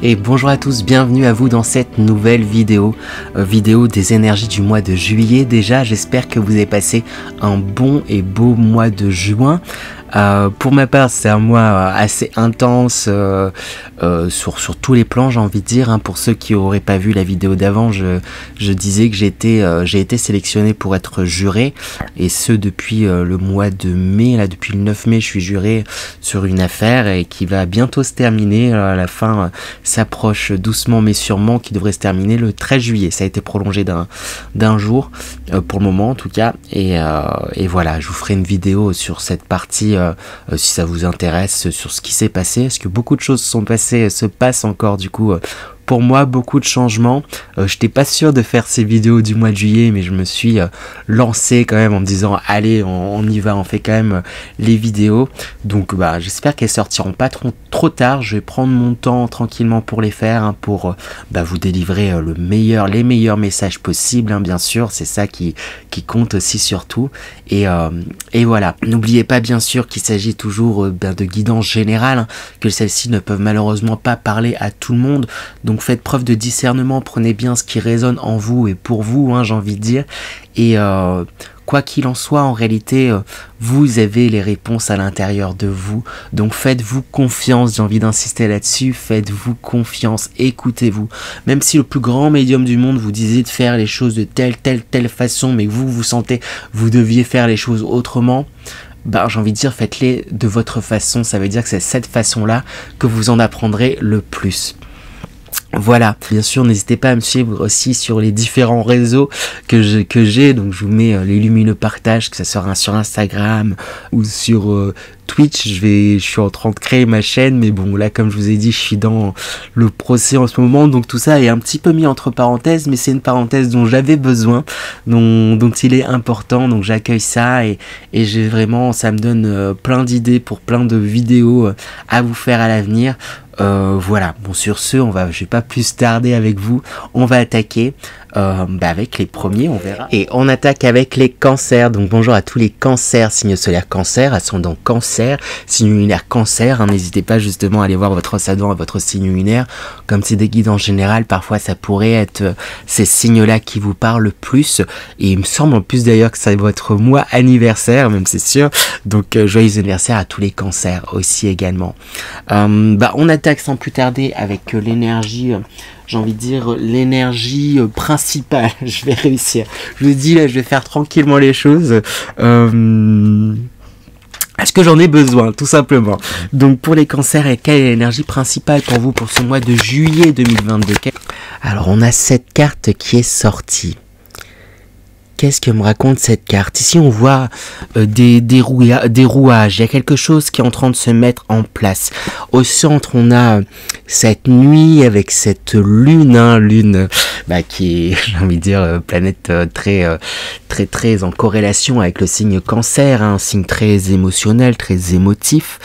Et bonjour à tous, bienvenue à vous dans cette nouvelle vidéo, vidéo des énergies du mois de juillet. Déjà, j'espère que vous avez passé un bon et beau mois de juin. Pour ma part, c'est un mois assez intense sur tous les plans, j'ai envie de dire. Pour ceux qui n'auraient pas vu la vidéo d'avant, je disais que j'ai été sélectionné pour être juré, et ce depuis le mois de mai. Là, depuis le 9 mai, je suis juré sur une affaire et qui va bientôt se terminer. À la fin s'approche doucement mais sûrement, qui devrait se terminer le 13 juillet. Ça a été prolongé d'un jour pour le moment en tout cas. Et voilà, je vous ferai une vidéo sur cette partie. Si ça vous intéresse, sur ce qui s'est passé, parce que beaucoup de choses se passent encore du coup. Pour moi, beaucoup de changements. J'étais pas sûr de faire ces vidéos du mois de juillet, mais je me suis lancé quand même en me disant allez, on y va, on fait quand même les vidéos. Donc j'espère qu'elles sortiront pas trop tard. Je vais prendre mon temps tranquillement pour les faire, pour vous délivrer les meilleurs messages possibles, bien sûr. C'est ça qui compte aussi surtout. Et voilà. N'oubliez pas bien sûr qu'il s'agit toujours de guidance générale, que celles-ci ne peuvent malheureusement pas parler à tout le monde. Donc faites preuve de discernement, prenez bien ce qui résonne en vous et pour vous, j'ai envie de dire. Et quoi qu'il en soit, en réalité, vous avez les réponses à l'intérieur de vous. Donc faites-vous confiance, j'ai envie d'insister là-dessus, faites-vous confiance, écoutez-vous. Même si le plus grand médium du monde vous disait de faire les choses de telle façon, mais que vous sentez, vous deviez faire les choses autrement, j'ai envie de dire, faites-les de votre façon. Ça veut dire que c'est cette façon-là que vous en apprendrez le plus. Voilà, bien sûr, n'hésitez pas à me suivre aussi sur les différents réseaux que j'ai. Donc je vous mets les lumineux partages, que ce soit sur Instagram ou sur Twitch. Je suis en train de créer ma chaîne, mais bon, là, comme je vous ai dit, je suis dans le procès en ce moment, donc tout ça est un petit peu mis entre parenthèses, mais c'est une parenthèse dont j'avais besoin, dont il est important, donc j'accueille ça, et j'ai vraiment, ça me donne plein d'idées pour plein de vidéos à vous faire à l'avenir. Voilà, bon, sur ce, je vais pas plus tarder avec vous, on va attaquer avec les premiers, on verra. Et on attaque avec les cancers. Donc bonjour à tous les cancers, signe solaire cancer, ascendant cancer, signe lunaire cancer. N'hésitez pas justement à aller voir votre ascendant et votre signe lunaire. Comme c'est des guides en général, parfois ça pourrait être ces signes-là qui vous parlent le plus. Et il me semble en plus d'ailleurs que ça va être mois anniversaire, même c'est sûr. Donc joyeux anniversaire à tous les cancers aussi également. On attaque sans plus tarder avec l'énergie... j'ai envie de dire l'énergie principale. Je vais réussir. Je vous dis là, je vais faire tranquillement les choses. Est-ce que j'en ai besoin, tout simplement. Donc pour les cancers, quelle est l'énergie principale pour vous pour ce mois de juillet 2022? Alors on a cette carte qui est sortie. Qu'est-ce que me raconte cette carte? Ici, on voit des rouages. Il y a quelque chose qui est en train de se mettre en place. Au centre, on a cette nuit avec cette lune, qui est, j'ai envie de dire, planète très en corrélation avec le signe cancer, un signe très émotionnel, très émotif.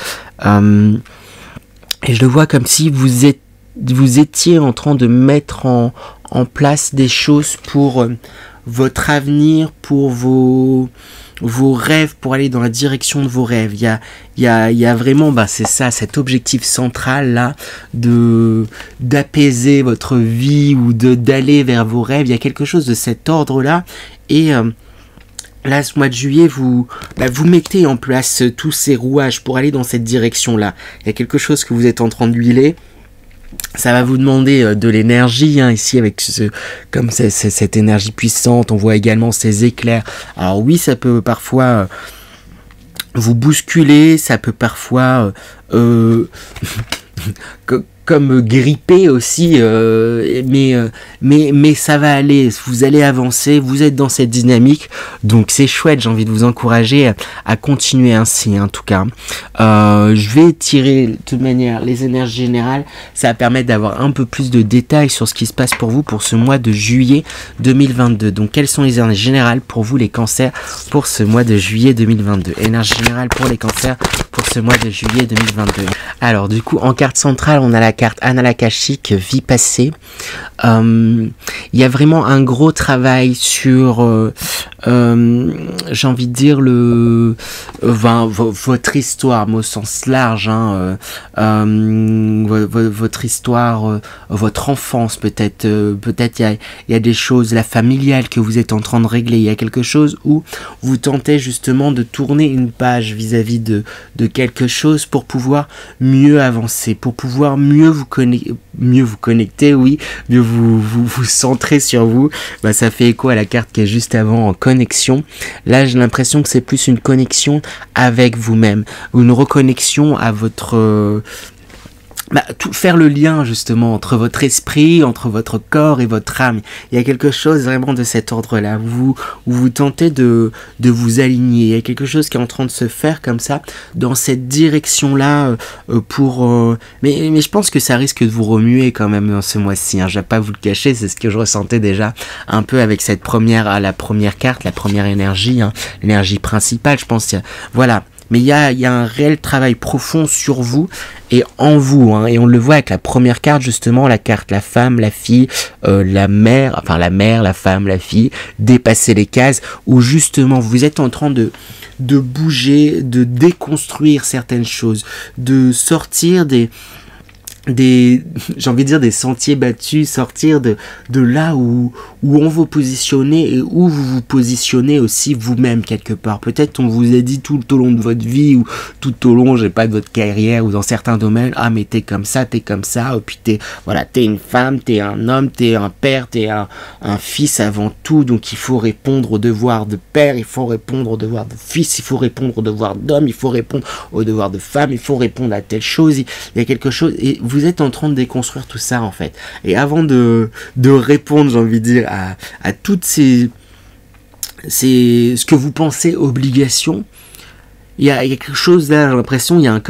Et je le vois comme si vous étiez en train de mettre en place des choses pour... votre avenir, pour vos rêves, pour aller dans la direction de vos rêves. Il y a vraiment, c'est ça, cet objectif central là, d'apaiser votre vie ou d'aller vers vos rêves. Il y a quelque chose de cet ordre là, et là, ce mois de juillet, vous mettez en place tous ces rouages pour aller dans cette direction là. Il y a quelque chose que vous êtes en train d'huiler. Ça va vous demander de l'énergie, ici avec cette énergie puissante. On voit également ces éclairs. Alors oui, ça peut parfois vous bousculer, ça peut parfois comme gripper aussi, mais ça va aller, vous allez avancer, vous êtes dans cette dynamique, donc c'est chouette. J'ai envie de vous encourager à continuer ainsi, en tout cas. Je vais tirer de toute manière les énergies générales, ça va permettre d'avoir un peu plus de détails sur ce qui se passe pour vous pour ce mois de juillet 2022. Donc quelles sont les énergies générales pour vous les cancers pour ce mois de juillet 2022? Énergie générale pour les cancers pour ce mois de juillet 2022. Alors du coup, en carte centrale, on a la carte Annales Akashiques, vie passée. Il y a vraiment un gros travail sur, j'ai envie de dire, votre histoire, mais au sens large, hein, votre histoire, votre enfance peut-être, il y a des choses, la familiale que vous êtes en train de régler, il y a quelque chose où vous tentez justement de tourner une page vis-à-vis de quelque chose pour pouvoir mieux avancer, pour pouvoir mieux vous connecter, oui, mieux vous centrer sur vous. Bah, ça fait écho à la carte qui est juste avant, en connexion. Là, j'ai l'impression que c'est plus une connexion avec vous-même, une reconnexion à votre... faire le lien justement entre votre esprit, entre votre corps et votre âme. Il y a quelque chose vraiment de cet ordre-là. Vous tentez de vous aligner. Il y a quelque chose qui est en train de se faire comme ça, dans cette direction-là, mais je pense que ça risque de vous remuer quand même dans ce mois-ci. Hein. Je vais pas vous le cacher, c'est ce que je ressentais déjà un peu avec cette la première carte, la première énergie, hein, l'énergie principale. Je pense, voilà. Mais il y a un réel travail profond sur vous et en vous, hein, et on le voit avec la première carte justement, la carte la femme, la fille, la mère, la femme, la fille, dépasser les cases, où justement vous êtes en train de bouger, de déconstruire certaines choses, de sortir j'ai envie de dire des sentiers battus, sortir de là où on vous positionnez et où vous vous positionnez aussi vous-même quelque part. Peut-être on vous a dit tout au long de votre vie ou tout au long, j'ai pas, de votre carrière ou dans certains domaines, ah mais t'es comme ça, et puis t'es une femme, t'es un homme, t'es un père, t'es un fils avant tout, donc il faut répondre aux devoirs de père, il faut répondre aux devoirs de fils, il faut répondre aux devoirs d'homme, il faut répondre aux devoirs de femme, il faut répondre à telle chose, il y a quelque chose, et vous êtes en train de déconstruire tout ça en fait. Et avant de répondre, j'ai envie de dire, à toutes ce que vous pensez obligation, il y a quelque chose là, j'ai l'impression, il y en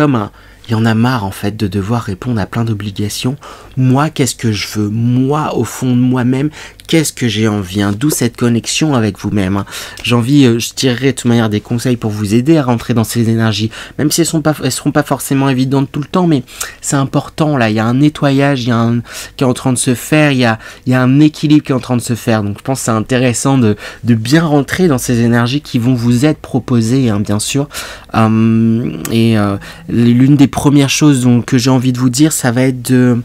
a marre en fait de devoir répondre à plein d'obligations. Moi, qu'est-ce que je veux? Moi, au fond de moi-même, qu'est-ce que j'ai envie, hein? D'où cette connexion avec vous-même, hein. J'ai envie, je tirerai de toute manière des conseils pour vous aider à rentrer dans ces énergies, même si elles seront pas forcément évidentes tout le temps, mais c'est important là. Il y a un nettoyage, qui est en train de se faire, il y a un équilibre qui est en train de se faire. Donc je pense que c'est intéressant de bien rentrer dans ces énergies qui vont vous être proposées, hein, bien sûr. L'une des premières choses que j'ai envie de vous dire, ça va être de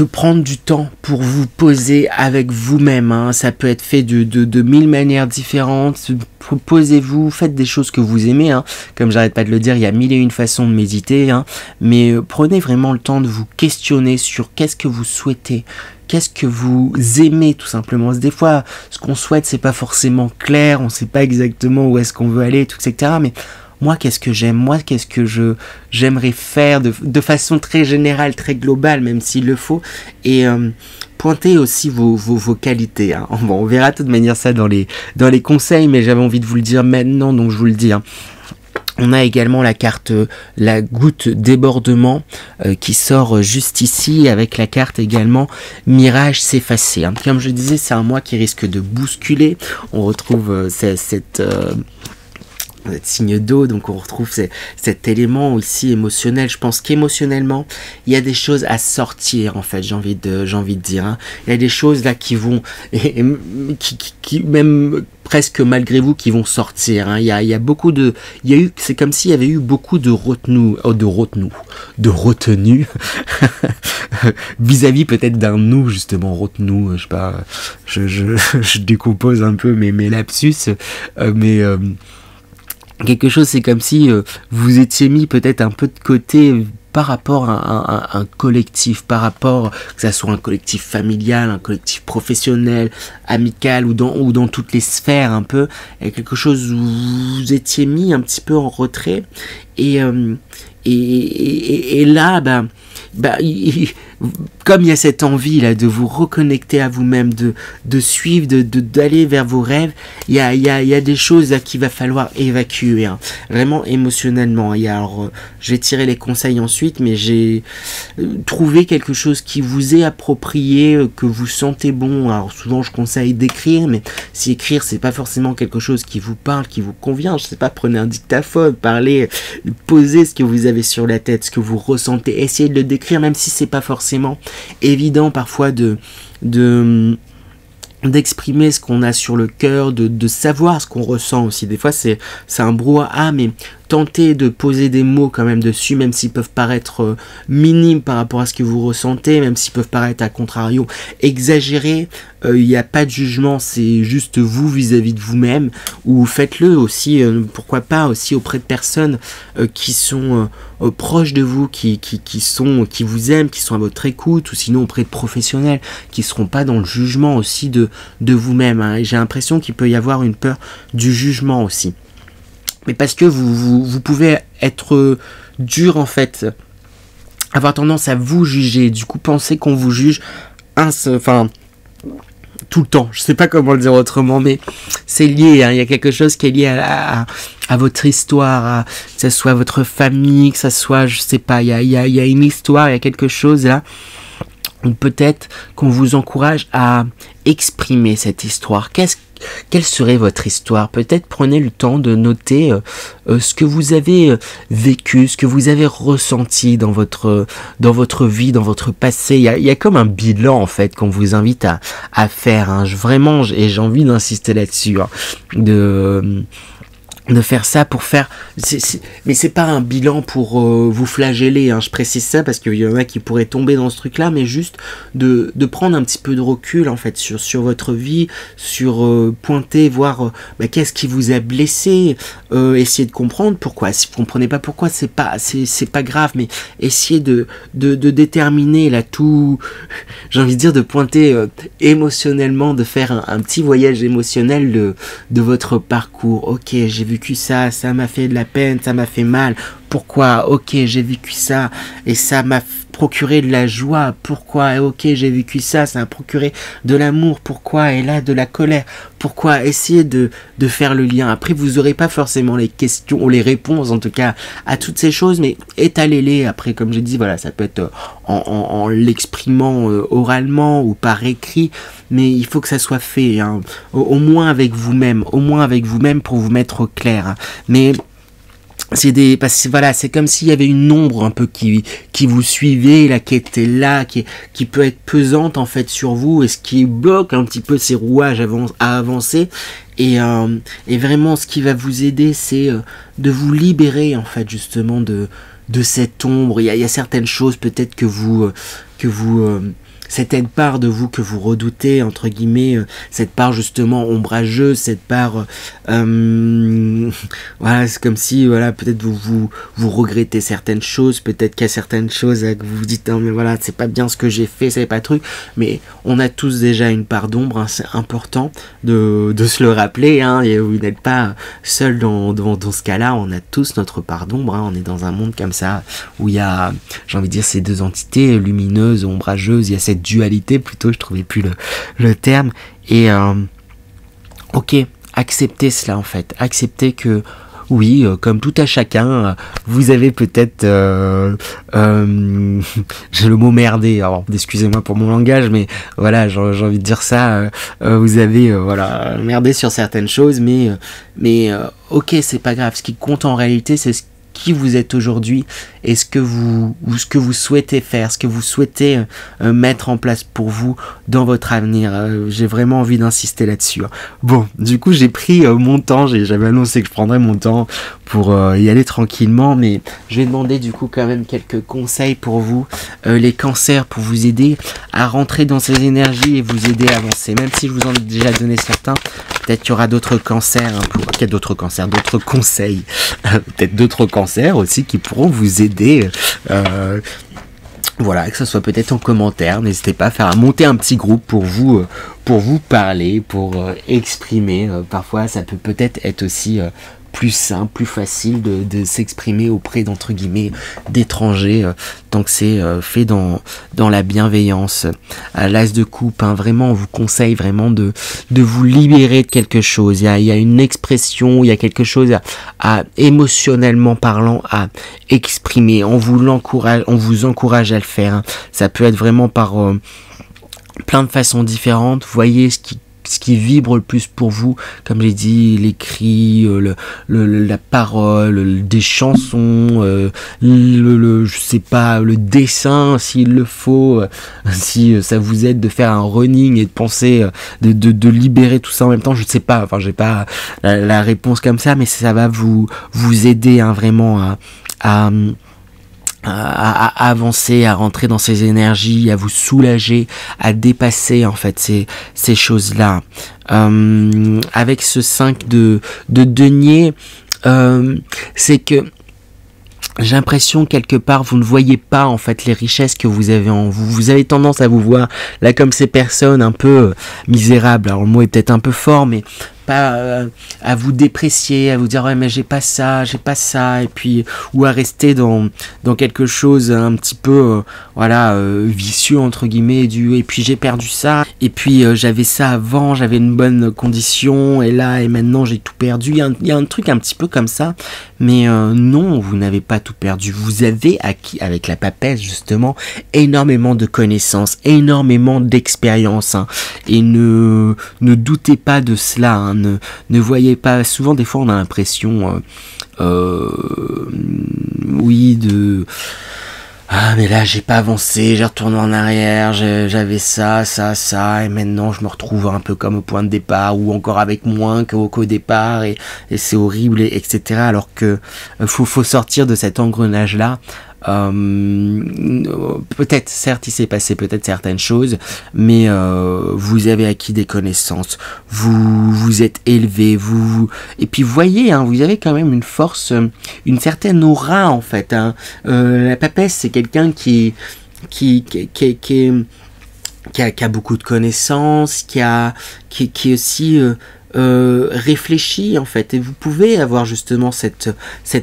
prendre du temps pour vous poser avec vous-même, hein. Ça peut être fait de mille manières différentes. Posez-vous, faites des choses que vous aimez, hein. Comme j'arrête pas de le dire, il y a mille et une façons de méditer, hein. Mais prenez vraiment le temps de vous questionner sur qu'est-ce que vous souhaitez, qu'est-ce que vous aimez tout simplement. Des fois, ce qu'on souhaite, c'est pas forcément clair, on sait pas exactement où est-ce qu'on veut aller, tout, etc. Mais moi, qu'est-ce que j'aime? Moi, qu'est-ce que j'aimerais faire de façon très générale, très globale, même s'il le faut. Et pointez aussi vos qualités, hein. Bon, on verra de toute manière ça dans les conseils, mais j'avais envie de vous le dire maintenant, donc je vous le dis, hein. On a également la carte la goutte débordement qui sort juste ici, avec la carte également mirage s'effacer, hein. Comme je disais, c'est un mois qui risque de bousculer. On retrouve cette signe d'eau, donc on retrouve cet élément aussi émotionnel. Je pense qu'émotionnellement il y a des choses à sortir en fait, j'ai envie de dire, hein. Il y a des choses là qui vont qui même presque malgré vous qui vont sortir, hein. Il y a beaucoup c'est comme s'il y avait eu beaucoup de retenue vis-à-vis peut-être d'un nous, justement, retenue, je sais pas, je décompose un peu mes lapsus, quelque chose, c'est comme si vous étiez mis peut-être un peu de côté par rapport à un collectif, par rapport, que ça soit un collectif familial, un collectif professionnel, amical ou dans toutes les sphères un peu, il y a quelque chose où vous étiez mis un petit peu en retrait et là, comme il y a cette envie là de vous reconnecter à vous-même, de suivre, d'aller vers vos rêves, il y a des choses là qu'il va falloir évacuer, hein, vraiment émotionnellement. Alors, je vais tirer les conseils ensuite, mais j'ai trouvé quelque chose qui vous est approprié, que vous sentez bon. Alors souvent je conseille d'écrire, mais si écrire c'est pas forcément quelque chose qui vous parle, qui vous convient, je sais pas, prenez un dictaphone, parlez, posez ce que vous avez sur la tête, ce que vous ressentez, essayez de le décrire, même si c'est pas forcément évident parfois d'exprimer ce qu'on a sur le cœur, de savoir ce qu'on ressent aussi. Des fois c'est un brouhaha, mais tentez de poser des mots quand même dessus, même s'ils peuvent paraître minimes par rapport à ce que vous ressentez, même s'ils peuvent paraître à contrario exagérés. Il n'y a pas de jugement, c'est juste vous vis-à-vis de vous-même, ou faites-le aussi, pourquoi pas aussi auprès de personnes qui sont proches de vous, qui vous aiment, qui sont à votre écoute, ou sinon auprès de professionnels qui ne seront pas dans le jugement aussi de vous-même, hein. Et j'ai l'impression qu'il peut y avoir une peur du jugement aussi. Mais parce que vous pouvez être dur en fait, avoir tendance à vous juger, du coup penser qu'on vous juge, enfin tout le temps, je sais pas comment le dire autrement, mais c'est lié, hein. Il y a quelque chose qui est lié à votre histoire, que ce soit votre famille, que ce soit, je sais pas, il y a une histoire, il y a quelque chose là, ou peut-être qu'on vous encourage à exprimer cette histoire. Quelle serait votre histoire? Peut-être prenez le temps de noter ce que vous avez vécu, ce que vous avez ressenti dans votre vie, dans votre passé. Il y a comme un bilan en fait qu'on vous invite à faire, hein. Vraiment, et j'ai envie d'insister là-dessus, hein, de faire ça pour faire... mais c'est pas un bilan pour vous flageller, hein, je précise ça parce qu'il y en a qui pourraient tomber dans ce truc là, mais juste de prendre un petit peu de recul en fait sur votre vie, sur pointer, voir qu'est-ce qui vous a blessé, essayer de comprendre pourquoi. Si vous comprenez pas pourquoi, c'est pas grave, mais essayez de déterminer là tout, j'ai envie de dire, de pointer émotionnellement, de faire un petit voyage émotionnel de votre parcours. Ok, j'ai vécu ça m'a fait de la peine, ça m'a fait mal. Pourquoi? Ok, j'ai vécu ça et ça m'a procuré de la joie. Pourquoi? Ok, j'ai vécu ça m'a procuré de l'amour. Pourquoi? Et là, de la colère. Pourquoi? Essayez de faire le lien. Après, vous n'aurez pas forcément les questions ou les réponses, en tout cas, à toutes ces choses, mais étalez-les. Après, comme j'ai dit, voilà, ça peut être en l'exprimant oralement ou par écrit, mais il faut que ça soit fait, hein, au moins avec vous-même, pour vous mettre au clair, hein. Mais parce que voilà, c'est comme s'il y avait une ombre un peu qui vous suivait là, qui était là, qui peut être pesante en fait sur vous, et ce qui bloque un petit peu ces rouages à avancer. Et vraiment, ce qui va vous aider, c'est de vous libérer en fait justement de cette ombre. Il y a certaines choses peut-être que vous cette part de vous que vous redoutez, entre guillemets, cette part justement ombrageuse, cette part, voilà, c'est comme si, voilà, peut-être vous regrettez certaines choses, peut-être qu'il y a certaines choses que vous vous dites, non mais voilà, c'est pas bien ce que j'ai fait, c'est pas truc, mais on a tous déjà une part d'ombre, hein, c'est important de se le rappeler, hein, et vous n'êtes pas seul dans ce cas-là, on a tous notre part d'ombre, hein, on est dans un monde comme ça, où il y a, j'ai envie de dire, ces deux entités, lumineuses, ombrageuses, il y a cette dualité plutôt, je trouvais plus le terme, et ok, acceptez cela en fait, acceptez que oui, comme tout à chacun, vous avez peut-être j'ai le mot merdé, alors excusez-moi pour mon langage, mais voilà, j'ai envie de dire ça, vous avez voilà, merdé sur certaines choses, mais ok, c'est pas grave, ce qui compte en réalité, c'est qui vous êtes aujourd'hui et ce que vous souhaitez faire, ce que vous souhaitez mettre en place pour vous dans votre avenir. J'ai vraiment envie d'insister là-dessus, hein. Bon, du coup j'ai pris mon temps, j'avais annoncé que je prendrais mon temps pour y aller tranquillement, mais je vais demander du coup quand même quelques conseils pour vous, les cancers, pour vous aider à rentrer dans ces énergies et vous aider à avancer, même si je vous en ai déjà donné certains. Peut-être qu'il y aura d'autres cancers, hein, d'autres conseils, peut-être d'autres cancers aussi qui pourront vous aider. Voilà, que ce soit peut-être en commentaire. N'hésitez pas à monter un petit groupe pour vous parler, pour exprimer. Parfois, ça peut peut-être être aussi plus simple, plus facile de s'exprimer auprès d'entre guillemets d'étrangers, tant que c'est fait dans la bienveillance. L'as de coupe, hein, vraiment on vous conseille vraiment de vous libérer de quelque chose. Il y a une expression, il y a quelque chose à émotionnellement parlant à exprimer. On vous encourage à le faire, hein. Ça peut être vraiment par plein de façons différentes. Voyez ce qui vibre le plus pour vous, comme j'ai dit, les cris, la parole, des chansons, je sais pas, le dessin s'il le faut, si ça vous aide de faire un running et de penser, de libérer tout ça en même temps, je sais pas, enfin j'ai pas la réponse comme ça, mais ça va vous aider, hein, vraiment à avancer, à rentrer dans ces énergies, à vous soulager, à dépasser en fait ces choses-là. Avec ce 5 de denier, c'est que j'ai l'impression quelque part vous ne voyez pas en fait les richesses que vous avez en vous. Vous avez tendance à vous voir là comme ces personnes un peu misérables. Alors le mot est peut-être un peu fort, mais pas à vous déprécier, à vous dire ouais mais j'ai pas ça, et puis ou à rester dans quelque chose un petit peu vicieux entre guillemets, et puis j'ai perdu ça, et puis j'avais ça avant, j'avais une bonne condition, et maintenant j'ai tout perdu. Il y a un truc un petit peu comme ça, mais non, vous n'avez pas tout perdu. Vous avez acquis avec la papesse justement énormément de connaissances, énormément d'expérience, hein, et ne doutez pas de cela, hein. Ne voyez pas, souvent des fois on a l'impression ah mais là j'ai pas avancé, j'ai retourné en arrière, j'avais ça, et maintenant je me retrouve un peu comme au point de départ, ou encore avec moins qu'au départ, et c'est horrible, etc. Alors que faut sortir de cet engrenage là. Peut-être, certes il s'est passé peut-être certaines choses, mais vous avez acquis des connaissances, vous êtes élevé, et puis voyez, hein, vous avez quand même une force, une certaine aura en fait, hein. La papesse, c'est quelqu'un qui a beaucoup de connaissances, qui est aussi réfléchi en fait, et vous pouvez avoir justement cette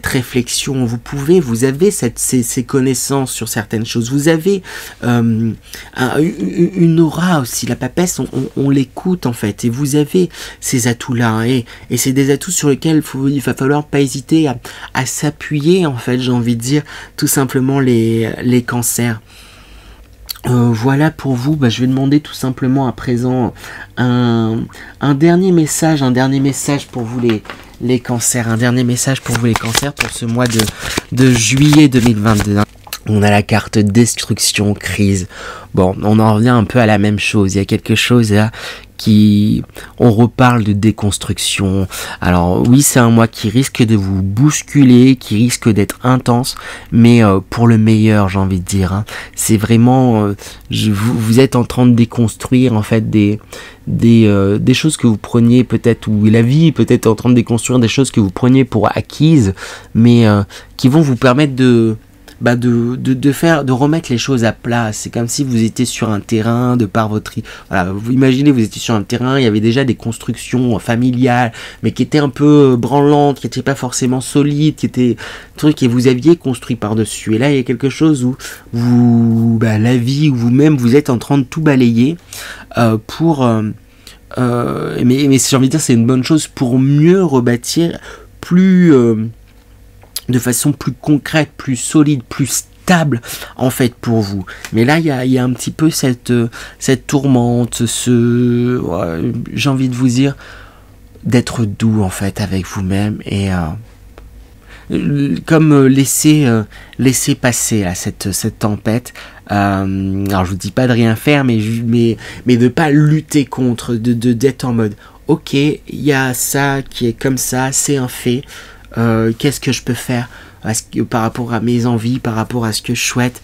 réflexion, vous avez ces connaissances sur certaines choses, vous avez une aura aussi. La papesse, on l'écoute en fait, et vous avez ces atouts là, hein, et c'est des atouts sur lesquels il va falloir pas hésiter à s'appuyer en fait, j'ai envie de dire, tout simplement les cancers. Voilà pour vous. Je vais demander tout simplement à présent un dernier message pour vous les cancers, un dernier message pour vous les cancers pour ce mois de juillet 2022. On a la carte destruction, crise. Bon, on en revient un peu à la même chose. Il y a quelque chose là on reparle de déconstruction. Alors oui, c'est un mois qui risque de vous bousculer, qui risque d'être intense, mais pour le meilleur, j'ai envie de dire, hein. C'est vraiment, vous êtes en train de déconstruire en fait des choses que vous preniez peut-être, ou la vie peut-être en train de déconstruire des choses que vous preniez pour acquises, mais qui vont vous permettre de remettre les choses à plat. C'est comme si vous étiez sur un terrain, vous imaginez, vous étiez sur un terrain, il y avait déjà des constructions familiales, mais qui étaient un peu branlantes, qui n'étaient pas forcément solides, qui étaient trucs, et vous aviez construit par-dessus. Et là, il y a quelque chose où la vie, ou vous-même, vous êtes en train de tout balayer mais j'ai envie de dire, c'est une bonne chose pour mieux rebâtir de façon plus concrète, plus solide, plus stable en fait pour vous. Mais là il y a un petit peu cette tourmente, j'ai envie de vous dire, d'être doux en fait avec vous-même, et comme laisser passer là, cette tempête. Alors je vous dis pas de rien faire, mais de pas lutter contre, d'être en mode ok, il y a ça qui est comme ça, c'est un fait. Qu'est-ce que je peux faire par rapport à mes envies, par rapport à ce que je souhaite,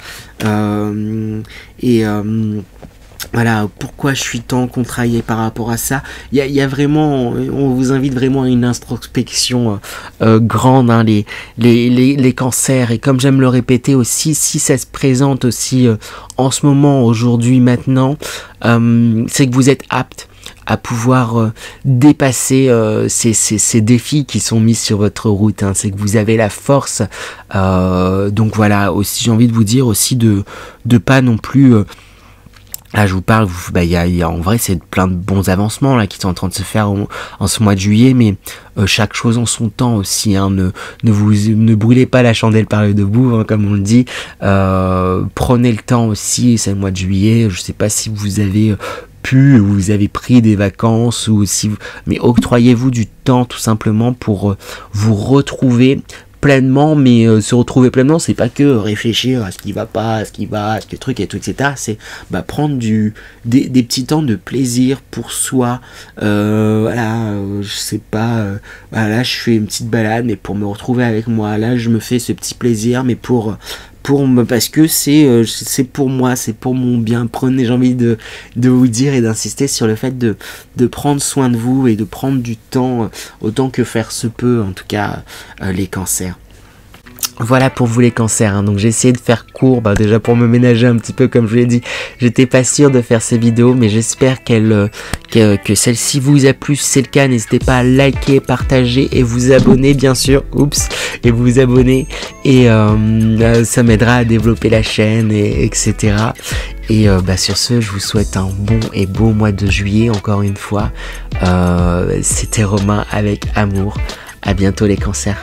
voilà, pourquoi je suis tant contrarié par rapport à ça. Il y a vraiment, on vous invite vraiment à une introspection grande, hein, les cancers, et comme j'aime le répéter aussi, si ça se présente aussi en ce moment, aujourd'hui, maintenant, c'est que vous êtes apte à pouvoir dépasser ces défis qui sont mis sur votre route, hein. C'est que vous avez la force, donc voilà, aussi j'ai envie de vous dire aussi de pas non plus là je vous parle, il y a en vrai c'est plein de bons avancements là qui sont en train de se faire en ce mois de juillet, mais chaque chose en son temps aussi, hein. Ne brûlez pas la chandelle par le debout, hein, comme on le dit. Prenez le temps aussi, c'est le mois de juillet, je sais pas si vous avez ou vous avez pris des vacances, ou si mais octroyez-vous du temps tout simplement pour vous retrouver pleinement. Mais se retrouver pleinement, c'est pas que réfléchir à ce qui va pas, à ce qui va, à ce que truc et tout, etc. C'est prendre des petits temps de plaisir pour soi. Voilà, je sais pas, là je fais une petite balade, mais pour me retrouver avec moi. Là je me fais ce petit plaisir, mais parce que c'est pour moi, c'est pour mon bien. J'ai envie de vous dire et d'insister sur le fait de prendre soin de vous et de prendre du temps autant que faire se peut, en tout cas les cancers. Voilà pour vous les cancers, hein. Donc j'ai essayé de faire court, déjà pour me ménager un petit peu, comme je vous l'ai dit, j'étais pas sûr de faire ces vidéos, mais j'espère que celle-ci vous a plu. Si c'est le cas, n'hésitez pas à liker, partager et vous abonner, bien sûr, et vous abonner, et ça m'aidera à développer la chaîne, etc. Et sur ce, je vous souhaite un bon et beau mois de juillet, encore une fois. C'était Romain avec amour. À bientôt les cancers.